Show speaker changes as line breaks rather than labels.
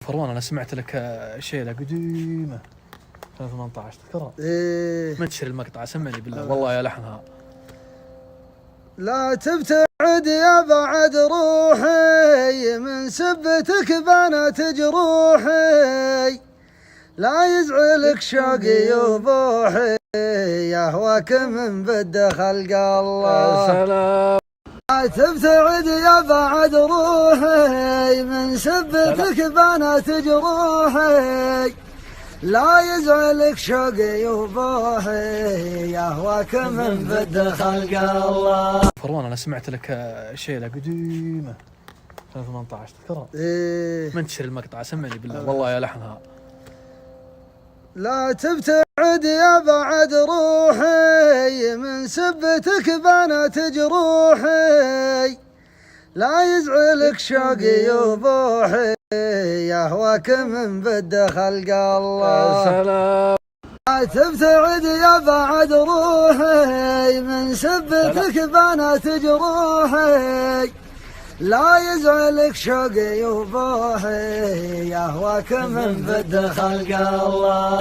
فروان انا سمعت لك شيله قديمه 2018 تذكرها؟ منتشر المقطع سمعني بالله والله يا لحنها.
لا تبتعد يا بعد روحي من سبتك بنت جروحي، لا يزعلك شوقي وبوحي يهواك من بد خلق الله.
سلام.
لا تبتعد يا بعد روحي من سبتك بنت جروحي، لا يزعلك شوقي وبوحي يهواك من بد خلق الله.
فروان انا سمعت لك شيله قديمه 2018 تذكرها؟ منتشر المقطع سمعني بالله والله يا لحنها.
لا تبتعد يا بعد روحي من سبتك بنت جروحي، لا يزعلك شوقي وبوحي يهواك من بد خلق الله.
سلام.
لا تبتعد يا بعد روحي من سبتك بنت جروحي، لا يزعلك شوقي وبوحي يهواك من بد خلق الله.